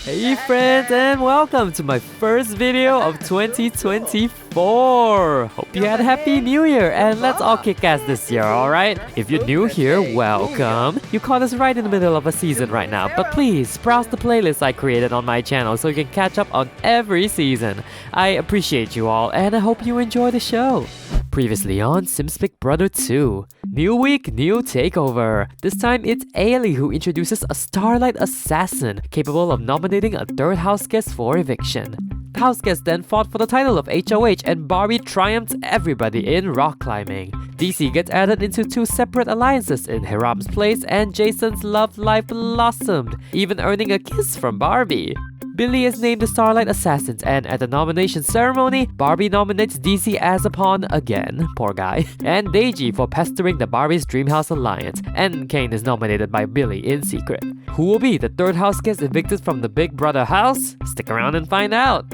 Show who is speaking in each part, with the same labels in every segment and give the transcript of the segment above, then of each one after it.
Speaker 1: Hey friends, and welcome to my first video of 2024. Hope you had a happy new year and let's all kick ass this year, alright? If you're new here, welcome. You caught us right in the middle of a season right now, but please browse the playlist I created on my channel so you can catch up on every season. I appreciate you all and I hope you enjoy the show. Previously on Sims Big Brother 2. New week, new takeover. This time it's Aili who introduces a Starlight Assassin capable of nominating a third house guest for eviction. The house guest then fought for the title of HOH and Barbie triumphed everybody in rock climbing. DC gets added into two separate alliances in Hiram's place and Jason's love life blossomed, even earning a kiss from Barbie. Billy is named the Starlight Assassin, and at the nomination ceremony, Barbie nominates DC as a pawn again, poor guy, and Deji for pestering the Barbie's Dreamhouse Alliance, and Kane is nominated by Billy in secret. Who will be the third house guest evicted from the Big Brother house? Stick around and find out!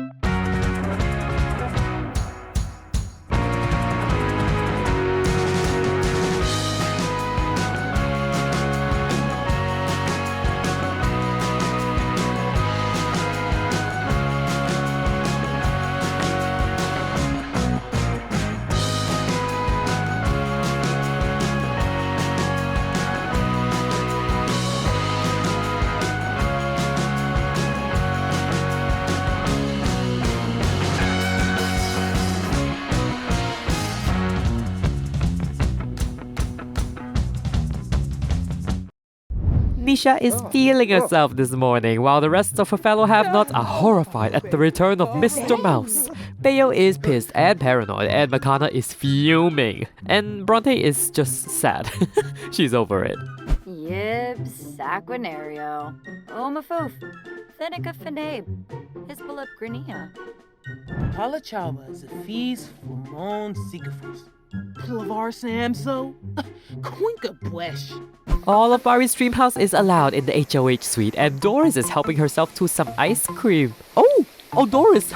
Speaker 1: Nisha is feeling herself this morning, while the rest of her fellow have-nots are horrified at the return of Mr. Mouse. Bayo is pissed and paranoid, and Makana is fuming. And Bronte is just sad. She's over it.
Speaker 2: Yib, Saquinario, Omafoof, Thenica Finabe, Hisbalip Grania.
Speaker 3: Palachawa Zafis Fumon Sigafus. Plavar Samso, Quinka Bwesh.
Speaker 1: All of Barbie's dream house is allowed in the HOH suite, and Doris is helping herself to some ice cream. Oh, Doris!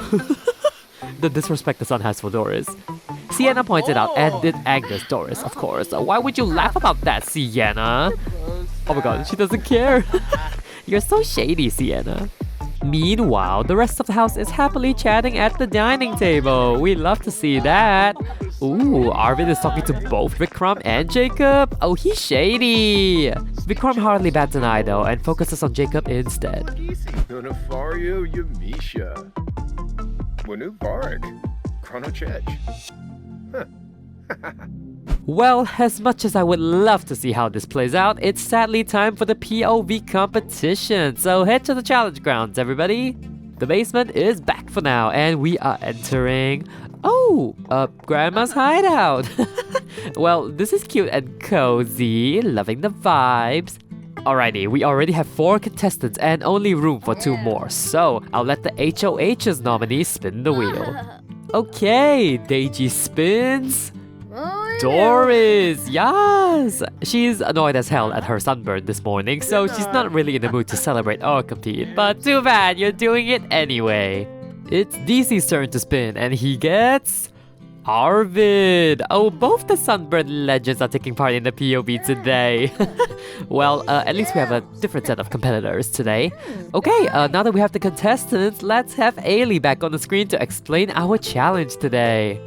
Speaker 1: The disrespect the son has for Doris. Sienna pointed out, and it angers Doris, of course. Why would you laugh about that, Sienna? Oh my god, she doesn't care. You're so shady, Sienna. Meanwhile, the rest of the house is happily chatting at the dining table. We love to see that. Ooh, Arvid is talking to both Vikram and Jacob. Oh, he's shady. Vikram hardly bats an eye though and focuses on Jacob instead.
Speaker 4: Nunafario Yamisha. Wanu Barak. Chronochech.
Speaker 1: Well, as much as I would love to see how this plays out, it's sadly time for the POV competition. So head to the challenge grounds, everybody. The basement is back for now, and we are entering... Grandma's hideout. Well, this is cute and cozy, loving the vibes. Alrighty, we already have 4 contestants and only room for 2 more, so I'll let the HOH's nominee spin the wheel. Okay, Deji spins. Doris, yes! She's annoyed as hell at her sunburn this morning, so she's not really in the mood to celebrate or compete. But too bad, you're doing it anyway. It's DC's turn to spin, and he gets... Arvid! Oh, both the sunburned legends are taking part in the POV today. Well, at least we have a different set of competitors today. Okay, now that we have the contestants, let's have Aili back on the screen to explain our challenge today.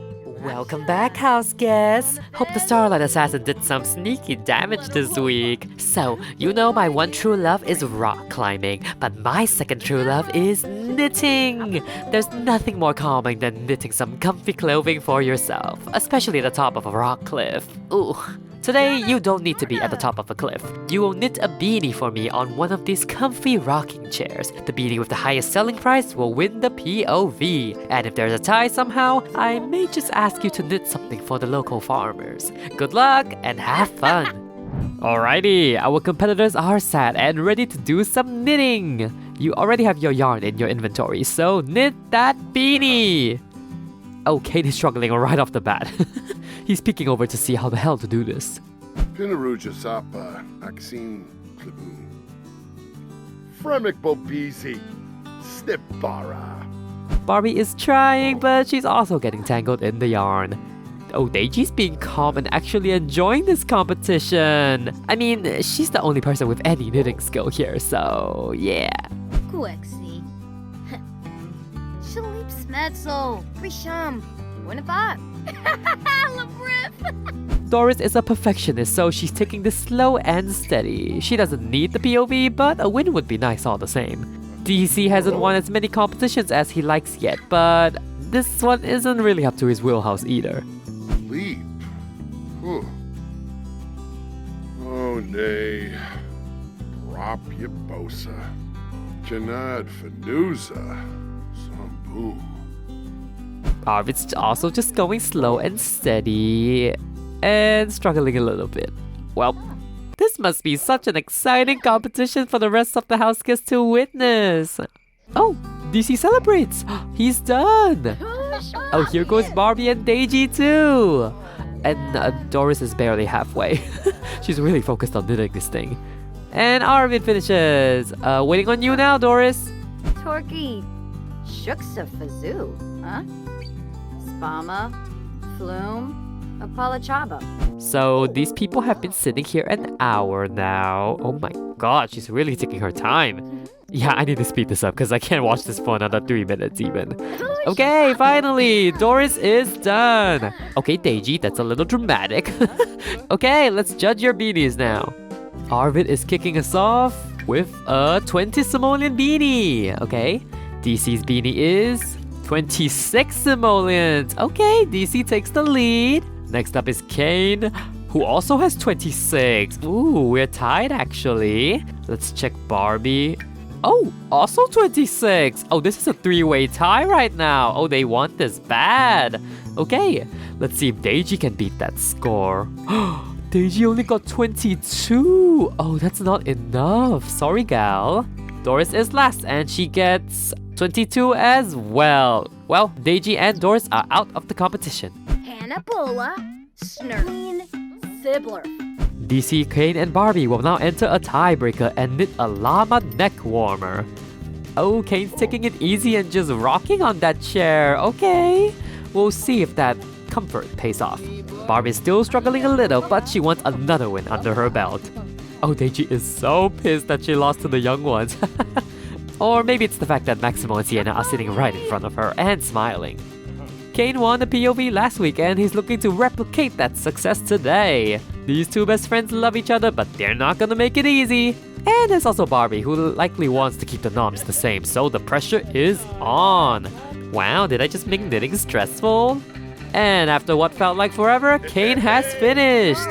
Speaker 1: Welcome back, house guests! Hope the Starlight Assassin did some sneaky damage this week. So, you know my one true love is rock climbing, but my second true love is knitting! There's nothing more calming than knitting some comfy clothing for yourself, especially at the top of a rock cliff. Ooh. Today, you don't need to be at the top of a cliff. You will knit a beanie for me on one of these comfy rocking chairs. The beanie with the highest selling price will win the POV. And if there's a tie somehow, I may just ask you to knit something for the local farmers. Good luck and have fun! Alrighty, our competitors are set and ready to do some knitting. You already have your yarn in your inventory, so knit that beanie! Oh, Kate is struggling right off the bat. He's peeking over to see how the hell to do this.
Speaker 4: Pinaruja Sapa. Axine Pliboon. Fremik Bobizi. Snipbara.
Speaker 1: Barbie is trying, but she's also getting tangled in the yarn. Oh, Deiji's being calm and actually enjoying this competition. I mean, she's the only person with any knitting skill here, so yeah.
Speaker 5: Kuexi. Shalip Smetzel. Grisham. Winnipot. Labrif.
Speaker 1: Doris is a perfectionist, so she's taking this slow and steady. She doesn't need the POV, but a win would be nice all the same. DC hasn't won as many competitions as he likes yet, but this one isn't really up to his wheelhouse either.
Speaker 4: Leap. Whew. Oh, nay. Drop Yabosa. Janad Fanuza. Sambu.
Speaker 1: Arvid's also just going slow and steady and struggling a little bit. Well, this must be such an exciting competition for the rest of the house guests to witness. Oh, DC celebrates. He's done. Oh, here goes Barbie and Deji too. And Doris is barely halfway. She's really focused on knitting this thing. And Arvid finishes. Waiting on you now, Doris.
Speaker 2: Torky. Shuksa Fazoo, huh? Spama. Flume. Apalachaba.
Speaker 1: So these people have been sitting here an hour now. Oh my god, she's really taking her time. Yeah, I need to speed this up because I can't watch this for another 3 minutes even. Okay, finally, Doris is done. Okay, Deji, that's a little dramatic. Okay, let's judge your beanies now. Arvid is kicking us off with a 20 simoleon beanie. Okay, DC's beanie is 26 simoleons. Okay, DC takes the lead. Next up is Kane, who also has 26. Ooh, we're tied actually. Let's check Barbie. Oh, also 26. Oh, this is a 3-way tie right now. Oh, they want this bad. Okay, let's see if Deji can beat that score. Deji only got 22. Oh, that's not enough. Sorry, gal. Doris is last and she gets 22 as well. Well, Deji and Doris are out of the competition.
Speaker 5: Hannabola. Snurleen. Sibbler.
Speaker 1: DC, Kane, and Barbie will now enter a tiebreaker and knit a llama neck warmer. Oh, Kane's taking it easy and just rocking on that chair. Okay, we'll see if that comfort pays off. Barbie's still struggling a little, but she wants another win under her belt. Oh, Deji is so pissed that she lost to the young ones. Or maybe it's the fact that Maximo and Sienna are sitting right in front of her and smiling. Kane won the POV last week and he's looking to replicate that success today. These two best friends love each other, but they're not gonna make it easy. And there's also Barbie, who likely wants to keep the noms the same, so the pressure is on. Wow, did I just make knitting stressful? And after what felt like forever, Kane has finished.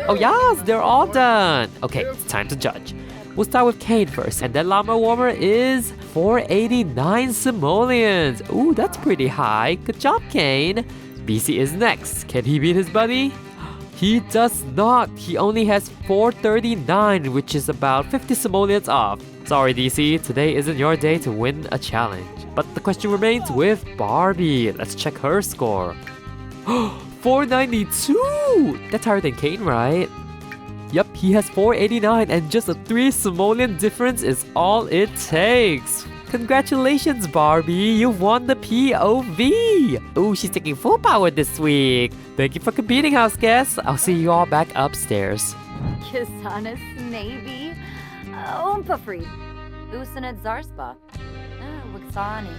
Speaker 1: Oh yes, they're all done. Okay, it's time to judge. We'll start with Kane first, and that llama warmer is 489 simoleons. Ooh, that's pretty high. Good job, Kane. BC is next. Can he beat his buddy? He does not. He only has 439, which is about 50 simoleons off. Sorry, DC, today isn't your day to win a challenge. But the question remains with Barbie. Let's check her score. 492! That's higher than Kane, right? Yup, he has 489 and just a 3 simoleon difference is all it takes. Congratulations, Barbie, you won the POV! Ooh, she's taking full power this week. Thank you for competing, house guests. I'll see you all back upstairs.
Speaker 2: Kisana Snavy. Umpafreed. Usanet Zarspa. Wixani.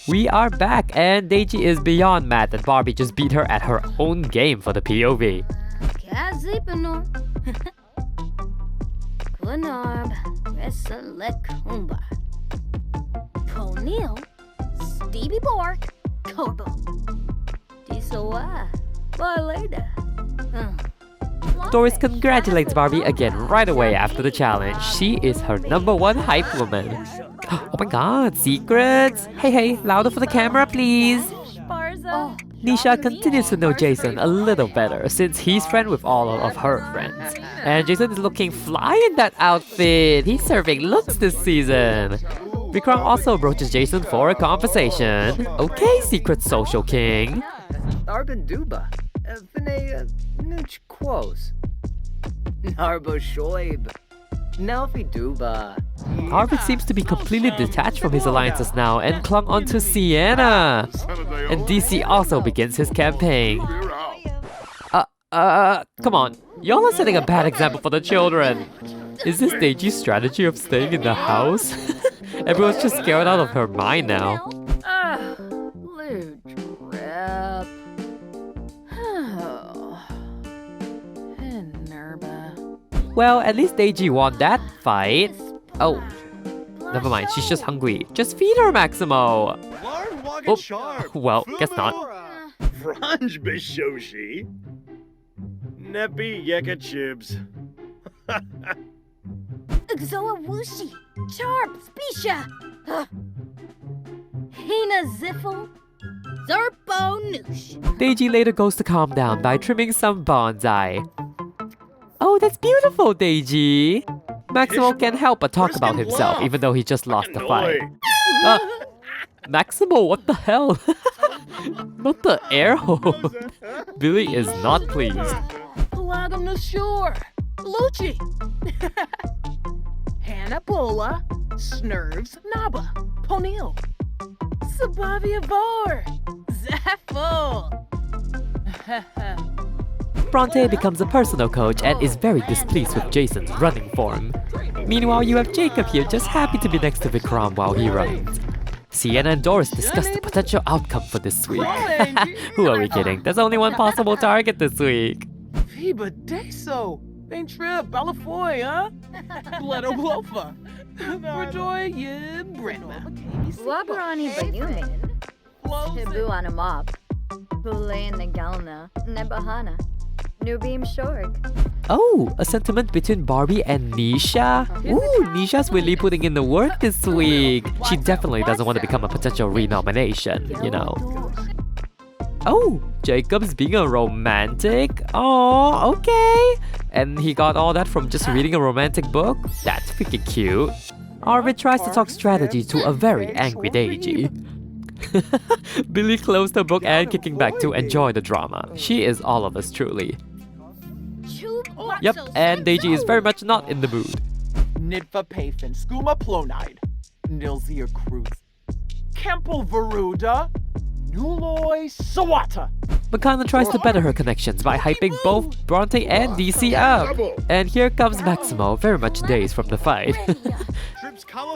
Speaker 1: We are back and Deji is beyond mad that Barbie just beat her at her own game for the POV.
Speaker 5: Kazipanor. Glenarb. Veselekumba. Conil. Stevie Bork. Corbo. Disoa. Barleda.
Speaker 1: Doris congratulates Barbie again right away after the challenge. She is her #1 hype woman. Oh my god, secrets! Hey, louder for the camera, please!
Speaker 2: Sparza.
Speaker 1: Nisha continues to know Jason a little better since he's friend with all of her friends. And Jason is looking fly in that outfit. He's serving looks this season. Vikram also approaches Jason for a conversation. Okay, secret social king.
Speaker 6: Arben Duba. Vinay Nuch Quos. Narbo Shoib. Nelfi Duba.
Speaker 1: Arvid seems to be completely detached from his alliances now and clung onto Sienna. And DC also begins his campaign. Come on. Y'all are setting a bad example for the children. Is this Deji's strategy of staying in the house? Everyone's just scared out of her mind now.
Speaker 2: Blue drip. Nerba.
Speaker 1: Well, at least Deiji won that fight. Oh, never mind, she's just hungry. Just feed her, Maximo! Oh, well, guess not.
Speaker 7: Franj Bishoshi. Nepi Yeka Chibs.
Speaker 5: Xoa Wushi. Charp. Spisha. Hina Ziffle. Zerpo Noosh.
Speaker 1: Deiji later goes to calm down by trimming some bonsai. Oh, that's beautiful, Deiji! Maximo can't help but talk about himself, even though he just lost the fight. Maximo, what the hell? Not the air hole. Billy is not pleased.
Speaker 3: Plagum the shore. Lucci. Hanapola. Snurves. Naba. Ponil. Sabavia Vor. Zaffle.
Speaker 1: Bronte becomes a personal coach and is very displeased with Jason's running form. Meanwhile, you have Jacob here just happy to be next to Vikram while he runs. Sienna and Doris discuss the potential outcome for this week. Who are we kidding? There's only one possible target this week.
Speaker 3: Fiba Deso. Ain't trip. Balafoy, huh? Bledo Blofa. Rejoy ye Brenma.
Speaker 2: Wabrani Bayumin. Tibu Anamop. Bule Nagalna. Nebahana. Nubim Shork.
Speaker 1: Oh, a sentiment between Barbie and Nisha? Ooh, Nisha's really putting in the work this week. She definitely doesn't want to become a potential renomination, you know. Oh, Jacob's being a romantic? Oh, okay. And he got all that from just reading a romantic book? That's freaking cute. Arvid tries to talk strategy to a very angry Deiji. Billy closed the book and kicking back to enjoy the drama. She is all of us truly. Yep, and Deiji is very much not in the mood.
Speaker 3: Nidfa Pafin. Skuma Plonide. Nilzia Cruz. Kempel Veruda. Nuloi Sawata.
Speaker 1: Makana tries to better her connections by hyping both Bronte and DC up. And here comes Maximo, very much dazed from the fight.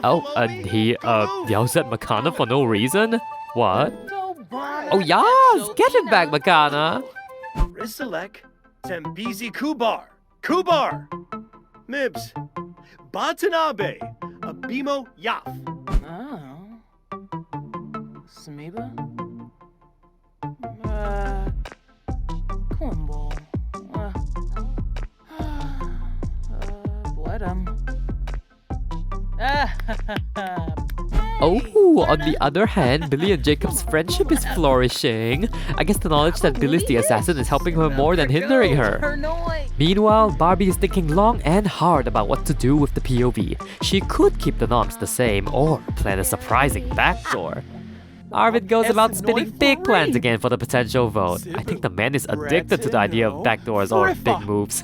Speaker 1: Oh, and he yells at Makana for no reason? What? Oh yes! Get him back, Makana!
Speaker 7: Riselek. Tembizi Kubar. Kubar. Mibs. Batanabe. Abimo Yaf.
Speaker 3: Oh. Smiba? Cornball. Bled him.
Speaker 1: Oh, on the other hand, Billy and Jacob's friendship is flourishing. I guess the knowledge that Billy's the assassin is helping her more than hindering her. Meanwhile, Barbie is thinking long and hard about what to do with the POV. She could keep the noms the same or plan a surprising backdoor. Arvid goes about spinning big plans again for the potential vote. I think the man is addicted to the idea of backdoors or big moves.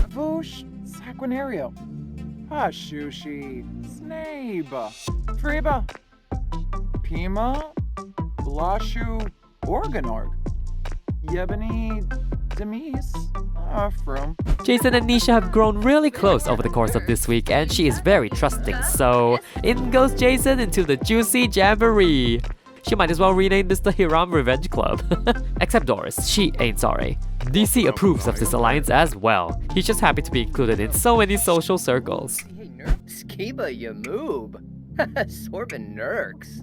Speaker 3: Vosh Saquinario. Hashushi. Snabe. Treba. Pima. Blashu. Organorg. Yebony. Demise. From.
Speaker 1: Jason and Nisha have grown really close over the course of this week and she is very trusting, so in goes Jason into the juicy jamboree. She might as well rename this the Hiram Revenge Club. Except Doris, she ain't sorry. DC approves of this alliance as well. He's just happy to be included in so many social circles.
Speaker 6: Skiba Yamoob. Sorbin Nurks.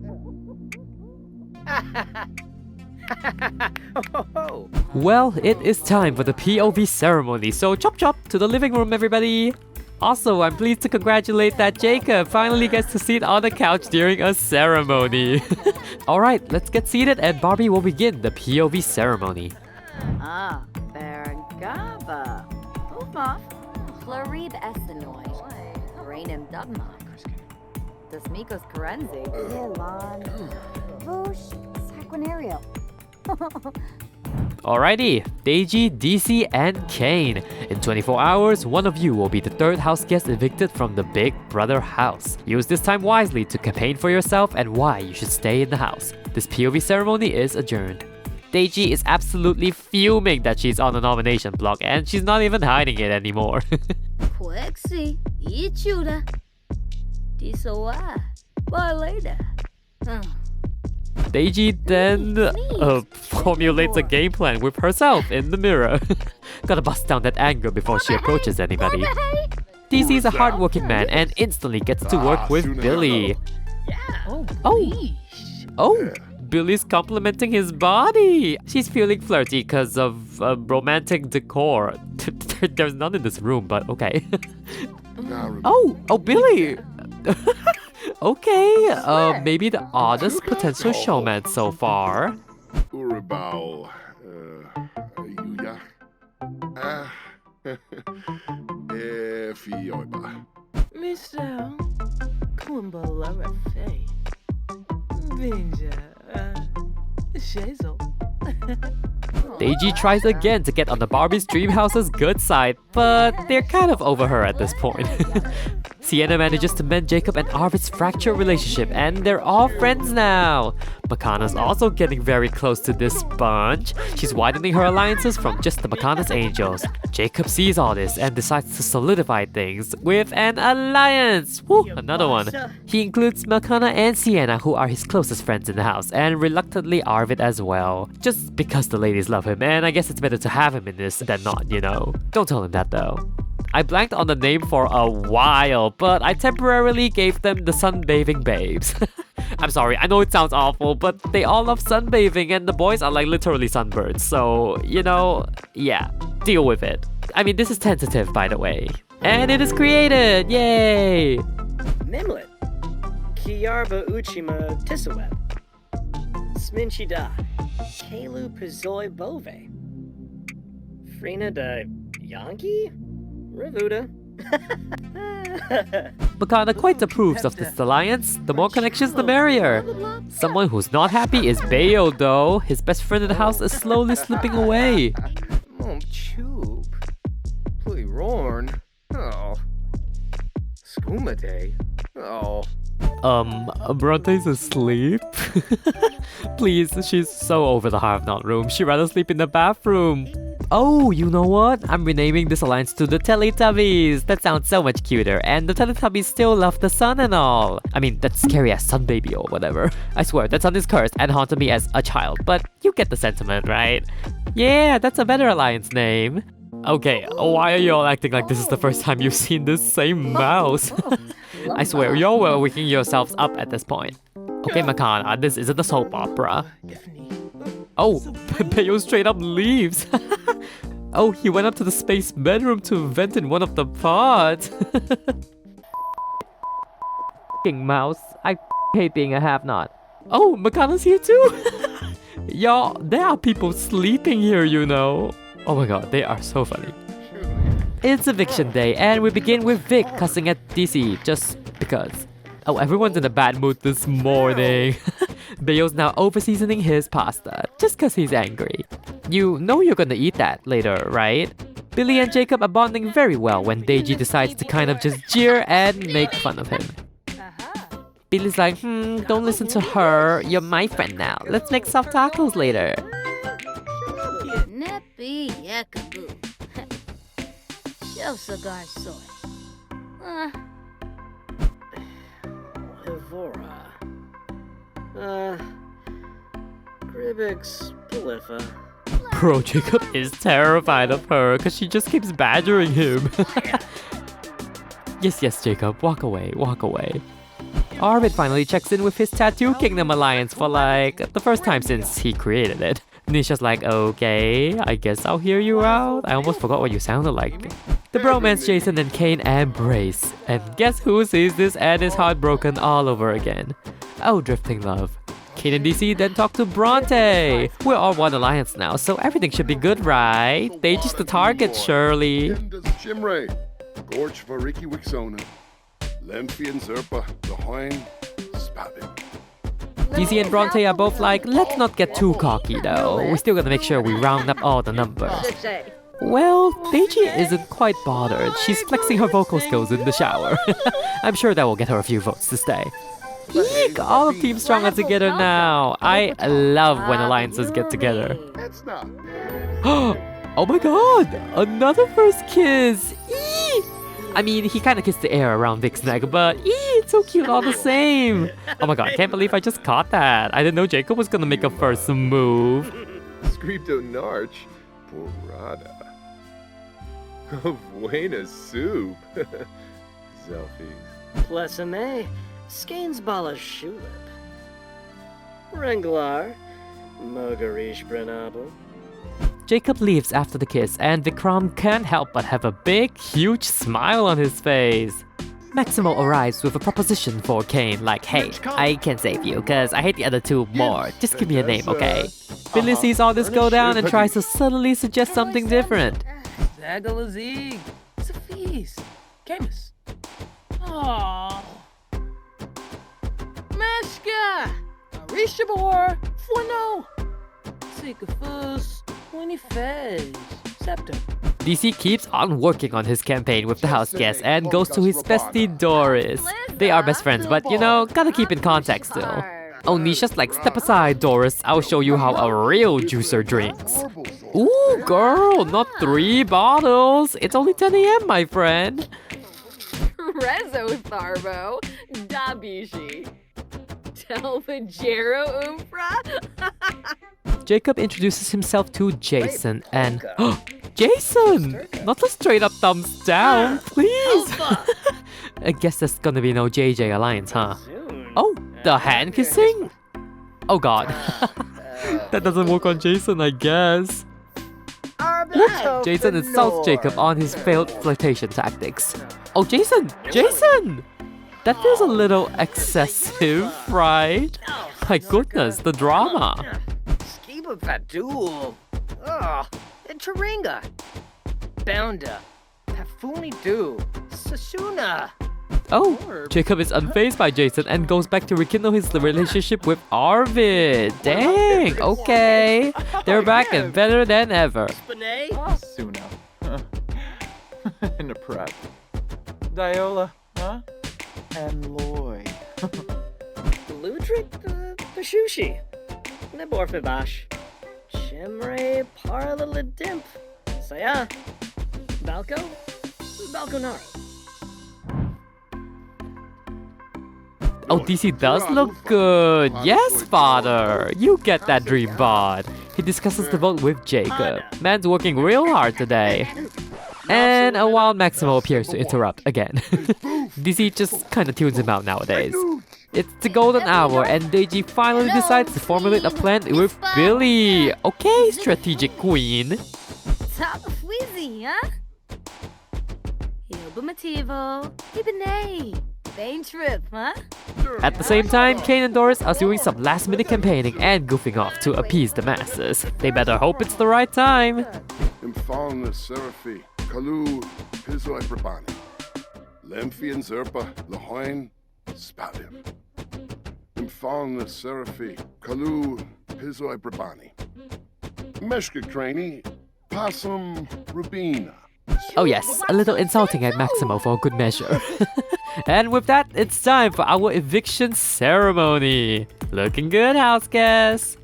Speaker 1: Well, it is time for the POV ceremony, so chop chop to the living room, everybody! Also, I'm pleased to congratulate that Jacob finally gets to sit on the couch during a ceremony. Alright, let's get seated and Barbie will begin the POV ceremony.
Speaker 2: Bergava. Uma. Florib Essenoi. Rainim Dubma. Desmikos Karenzi. Yelan. Vosh Saquinario.
Speaker 1: Alrighty, Deiji, DC, and Kane. In 24 hours, one of you will be the third house guest evicted from the Big Brother house. Use this time wisely to campaign for yourself and why you should stay in the house. This POV ceremony is adjourned. Deiji is absolutely fuming that she's on the nomination block and she's not even hiding it anymore.
Speaker 5: Quexi. Ichuda. Disoa. Bye later.
Speaker 1: Deji then formulates a game plan with herself in the mirror. Gotta bust down that anger before she approaches anybody. DC is a hardworking man and instantly gets to work with Billy. Oh, Billy's complimenting his body. She's feeling flirty because of romantic decor. There's none in this room, but okay. Oh, Billy. Okay, maybe the oddest potential showman so far.
Speaker 4: Uribao, Yuya. Fioiba.
Speaker 8: Michelle, Kumbalora Faye. Binja, Shazel.
Speaker 1: Deji tries again to get on the Barbie's dream house's good side, but they're kind of over her at this point. Sienna manages to mend Jacob and Arvid's fractured relationship, and they're all friends now. Makana's also getting very close to this bunch. She's widening her alliances from just the Makana's angels. Jacob sees all this and decides to solidify things with an alliance. Woo, another one. He includes Makana and Sienna, who are his closest friends in the house, and reluctantly Arvid as well. Just because the ladies love him, and I guess it's better to have him in this than not, you know. Don't tell him that though. I blanked on the name for a while, but I temporarily gave them the sunbathing babes. I'm sorry, I know it sounds awful, but they all love sunbathing and the boys are like literally sunbirds, so, you know, yeah, deal with it. I mean, this is tentative, by the way. And it is created! Yay!
Speaker 6: Mimlet. Kiarba Uchima Tisaweb. Sminchida. Kalu Pizoi Bove. Frina de Yankee? Ravuda.
Speaker 1: Makana quite approves of this alliance. The more connections, the merrier. Someone who's not happy is Bayo, though. His best friend in the house is slowly slipping away.
Speaker 6: Mom Choop. Pui Rorn. Oh. Skoomade. Oh.
Speaker 1: Bronte's asleep? Please, she's so over the Have Not room. She'd rather sleep in the bathroom. Oh, you know what? I'm renaming this alliance to the Teletubbies. That sounds so much cuter, and the Teletubbies still love the sun and all. I mean, that's scary as sun baby or whatever. I swear, that sun is cursed and haunted me as a child, but you get the sentiment, right? Yeah, that's a better alliance name. Okay, why are you all acting like this is the first time you've seen this same mouse? I swear, you're well waking yourselves up at this point. Okay, Makana, this isn't a soap opera. Oh, Bayo straight up leaves. Oh, he went up to the space bedroom to vent in one of the pods. F***ing mouse. I hate being a have-not. Oh, Makana's here too? Y'all, there are people sleeping here, you know. Oh my god, they are so funny. It's eviction day, and we begin with Vic cussing at DC, just because. Oh, everyone's in a bad mood this morning. Bayo's now over-seasoning his pasta, just cause he's angry. You know you're gonna eat that later, right? Billy and Jacob are bonding very well when Deji decides to kind of just jeer and make fun of him. Billy's like, don't listen to her, you're my friend now. Let's make soft tacos later.
Speaker 5: Nappy yakaboo. Show cigar soy.
Speaker 6: Evora. Gribix Polypha.
Speaker 1: Bro, Jacob is terrified of her because she just keeps badgering him. Yes, Jacob, walk away, walk away. Arvid finally checks in with his Tattoo Kingdom alliance for like the first time since he created it. Nisha's like, okay, I guess I'll hear you out. I almost forgot what you sounded like. The bromance Jason and Kane embrace. And guess who sees this and is heartbroken all over again? Oh, drifting love. Kane and DC then talk to Bronte. We're all one alliance now, so everything should be good, right? They just the target, surely.
Speaker 4: Jimray, Gorge Variki Wixona, Lemfi and Zerpa, the Hoin, Spabbing.
Speaker 1: DC and Bronte are both like, let's not get too cocky though. We're still gonna make sure we round up all the numbers. Well, Deji isn't quite bothered. She's flexing her vocal skills in the shower. I'm sure that will get her a few votes to stay. Eek! All of Team Strong are together now. I love when alliances get together.
Speaker 4: That's not.
Speaker 1: Oh my god! Another first kiss! Eee! I mean, he kinda kissed the air around Vic's neck, but it's It's so cute all the same. Oh my god, I can't believe I just caught that. I didn't know Jacob was gonna make a first move.
Speaker 9: Scripto Narch. Porrada. Buena soup. Selfies.
Speaker 6: Plesame. Skainsbala Shulip. Renglar. Mogarish Brenabo.
Speaker 1: Jacob leaves after the kiss, and Vikram can't help but have a big, huge smile on his face. Maximo arrives with a proposition for Kane, like, hey, I can save you, cause I hate the other two more. Just give me a name, okay? Billy sees all this go down and tries to subtly suggest something different.
Speaker 8: Zagalazig. It's a feast. Camus. Oh. Meshka. Arishabor. Fuano. Sikafus. Winifez. Septum.
Speaker 1: DC keeps on working on his campaign with the house guests and goes to his bestie Doris. They are best friends, but you know, gotta keep in contact still. Oh, Nisha's like, step aside, Doris. I'll show you how a real juicer drinks. Ooh, girl, not 3 bottles. It's only 10 a.m., my friend.
Speaker 2: Rezo Tharbo. Dabishi. Telvajero Umpra.
Speaker 1: Jacob introduces himself to Jason and... Jason! Not a straight up thumbs down, please! I guess there's gonna be no JJ Alliance, huh? Oh, the hand kissing? Oh god. That doesn't work on Jason, I guess. Jason insults Jacob on his failed flirtation tactics. Oh, Jason! Jason! That feels a little excessive, right? My goodness, the drama.
Speaker 6: Skiba Fatul. Oh, Taringa. Bounda. Pafuni Du. Sasuna.
Speaker 1: Oh, Jacob is unfazed by Jason and goes back to rekindle his relationship with Arvid. Dang, okay. They're back and better than ever.
Speaker 3: Suna. In the prep. Diola, huh? And Lloyd.
Speaker 6: Ludric Pashushi. Neborfibash. Chemre Parlalidimp. Saya. Balco. Balconaro.
Speaker 1: Oh, DC does look good. Yes, father. You get that dream bod. He discusses the vote with Jacob. Man's working real hard today. And a wild Maximo appears to interrupt again. DC just kinda tunes him out nowadays. It's the golden hour and Deji finally decides to formulate a plan with Billy. Okay, strategic queen.
Speaker 2: Top Wheezy, huh? Ilbamativo. Ibane. Bane trip, huh?
Speaker 1: At the same time, Kane and Doris are doing some last-minute campaigning and goofing off to appease the masses. They better hope it's the right time.
Speaker 4: Imfalna Seraphi, Kalu, Pizoi Brabani. Lemphian Zerpa, Lahoin, Spadim. Imfalna Seraphi, Kalu, Pizoi Brabani. Meshka Craney, Possum Rubina.
Speaker 1: Oh yes, a little insulting at Maximo for a good measure. And with that, it's time for our eviction ceremony. Looking good, house guests.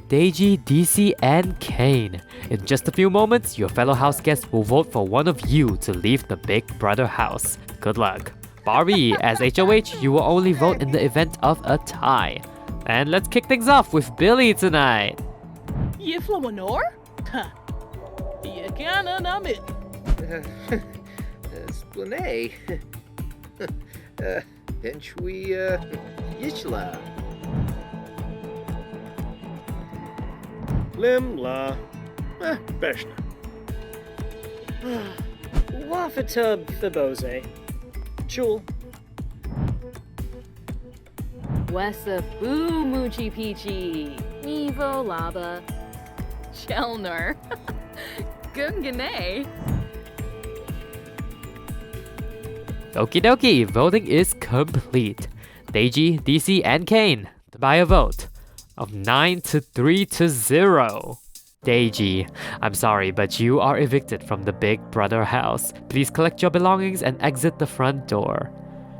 Speaker 1: Deji, DC, and Kane. In just a few moments, your fellow house guests will vote for one of you to leave the Big Brother house. Good luck. Barbie, as HOH, you will only vote in the event of a tie. And let's kick things off with Billy tonight.
Speaker 8: Yiflawanor? Huh. Yakana Namit.
Speaker 6: Splanay. Benchui Yishla.
Speaker 7: Limla. Beshna.
Speaker 6: Wafatub Fibose. Chul.
Speaker 2: Wessa Boo Moochie Peachy. Evo Lava. Chelner. Gungane.
Speaker 1: Okie dokie, voting is complete. Deji, DC, and Kane, by a vote of 9-3 to 0. Deji, I'm sorry, but you are evicted from the Big Brother house. Please collect your belongings and exit the front door.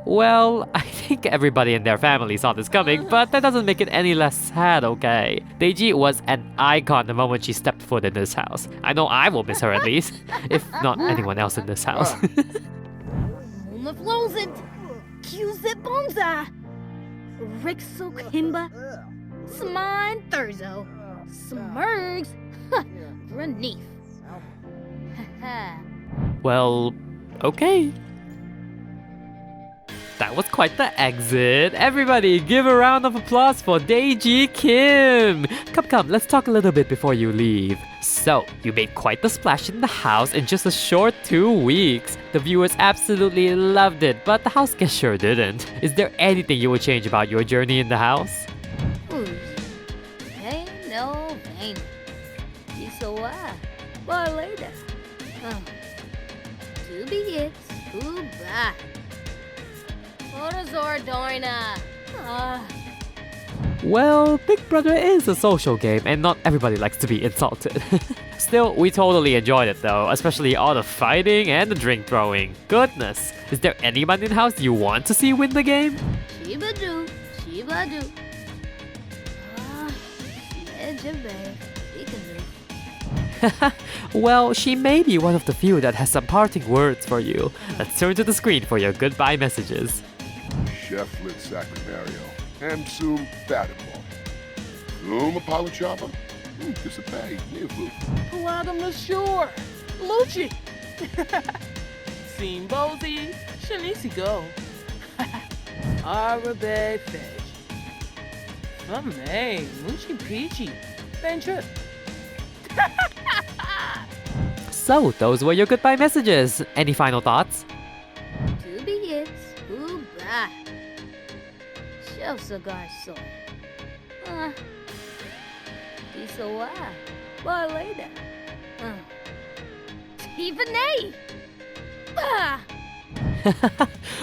Speaker 1: Well, I think everybody in their family saw this coming, but that doesn't make it any less sad, okay? Deji was an icon the moment she stepped foot in this house. I know I will miss her at least, if not anyone else in this house.
Speaker 5: Use it bonza. Rixo Kimba. Smine Thurzo. Smurgs. Renif.
Speaker 1: Well, okay. That was quite the exit. Everybody, give a round of applause for Daeji Kim. Come, let's talk a little bit before you leave. So, you made quite the splash in the house in just a short 2 weeks. The viewers absolutely loved it, but the house guest sure didn't. Is there anything you would change about your journey in the house?
Speaker 5: Hey, no, pain. Isoa. But later. To be it. Goodbye. Photozor Dorna.
Speaker 1: Well, Big Brother is a social game and not everybody likes to be insulted. Still, we totally enjoyed it though, especially all the fighting and the drink throwing. Goodness, is there anyone in the house you want to see win the game?
Speaker 5: Shibadu.
Speaker 1: Well, she may be one of the few that has some parting words for you. Let's turn to the screen for your goodbye messages.
Speaker 4: Chef Lit Sacramario. And Sum Fatimore. Sum Apolachapa. Disapay. Nivu.
Speaker 8: Puadam Lashore. Lucci. Sim Bozy. Shanisi Go. Arabe Fetch. Fame. Muchi Peachy. Benja.
Speaker 1: So, those were your goodbye messages. Any final thoughts?
Speaker 5: To be it. Goodbye. Show cigar so. Isoa. But later. Tiffany.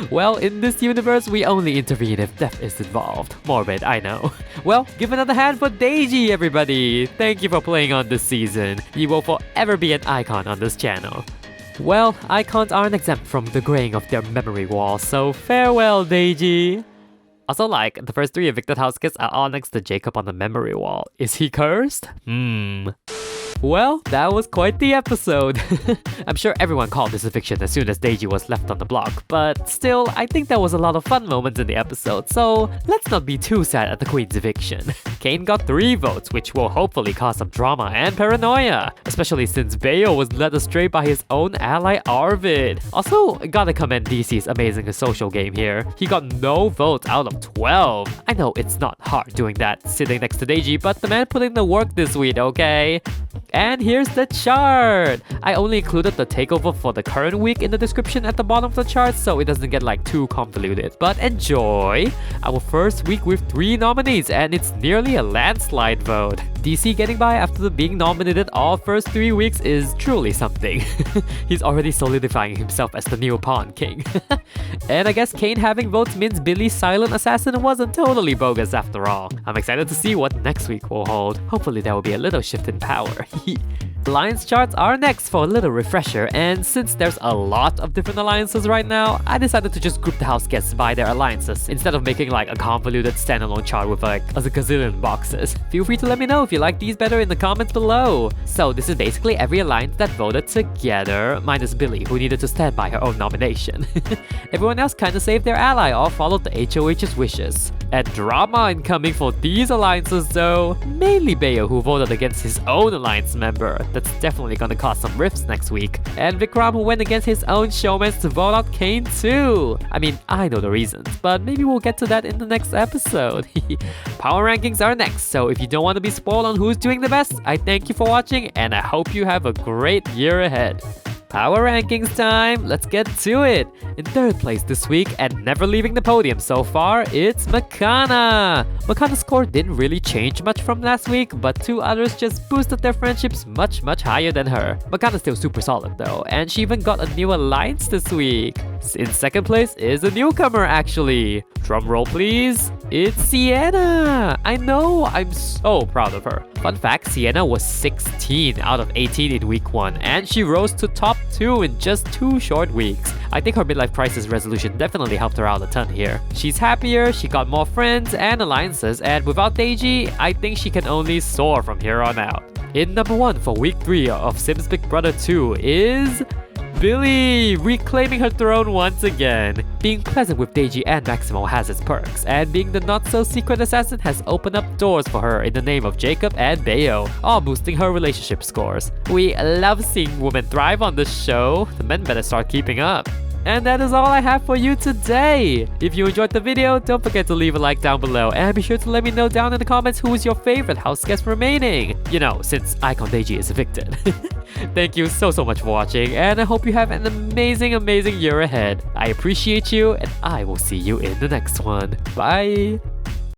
Speaker 1: Well, in this universe, we only intervene if death is involved. Morbid, I know. Well, give another hand for Daeji, everybody! Thank you for playing on this season. You will forever be an icon on this channel. Well, icons aren't exempt from the graying of their memory wall, so farewell, Daeji! Also, the first 3 evicted house guests are all next to Jacob on the memory wall. Is he cursed? Well, that was quite the episode. I'm sure everyone called this eviction as soon as Daeji was left on the block, but still, I think there was a lot of fun moments in the episode, so let's not be too sad at the Queen's eviction. Kane got 3 votes, which will hopefully cause some drama and paranoia, especially since Bayo was led astray by his own ally Arvid. Also, gotta commend DC's amazing social game here. He got no votes out of 12. I know it's not hard doing that sitting next to Daeji, but the man put in the work this week, okay? And here's the chart! I only included the takeover for the current week in the description at the bottom of the chart so it doesn't get too convoluted. But enjoy! Our first week with 3 nominees and it's nearly a landslide vote. DC getting by after being nominated all first 3 weeks is truly something. He's already solidifying himself as the new Pawn King. And I guess Kane having votes means Billy's silent assassin wasn't totally bogus after all. I'm excited to see what next week will hold. Hopefully there will be a little shift in power. Alliance charts are next for a little refresher, and since there's a lot of different alliances right now, I decided to just group the house guests by their alliances instead of making a convoluted standalone chart with a gazillion boxes. Feel free to let me know if you like these better in the comments below. So this is basically every alliance that voted together, minus Billy, who needed to stand by her own nomination. Everyone else kinda saved their ally or followed the HOH's wishes. And drama incoming for these alliances though, mainly Bayo who voted against his own alliance member. That's definitely gonna cause some rifts next week. And Vikram who went against his own showmans to vote out Kane too. I mean, I know the reasons, but maybe we'll get to that in the next episode. Power rankings are next, so if you don't want to be spoiled on who's doing the best, I thank you for watching and I hope you have a great year ahead. Power rankings time! Let's get to it! In 3rd place this week and never leaving the podium so far, it's Makana! Makana's score didn't really change much from last week, but 2 others just boosted their friendships much higher than her. Makana's still super solid though, and she even got a new alliance this week. In 2nd place is a newcomer actually. Drumroll please! It's Sienna! I know, I'm so proud of her. Fun fact, Sienna was 16 out of 18 in week 1, and she rose to top 2 in just 2 short weeks. I think her midlife crisis resolution definitely helped her out a ton here. She's happier, she got more friends and alliances, and without Daeji, I think she can only soar from here on out. In number 1 for week 3 of Sims Big Brother 2 is Billy, reclaiming her throne once again. Being present with Deiji and Maximo has its perks, and being the not-so-secret assassin has opened up doors for her in the name of Jacob and Bayo, all boosting her relationship scores. We love seeing women thrive on this show. The men better start keeping up. And that is all I have for you today. If you enjoyed the video, don't forget to leave a like down below and be sure to let me know down in the comments who is your favorite house guest remaining. You know, since Icon Deiji is evicted. Thank you so much for watching, and I hope you have an amazing year ahead. I appreciate you, and I will see you in the next one. Bye!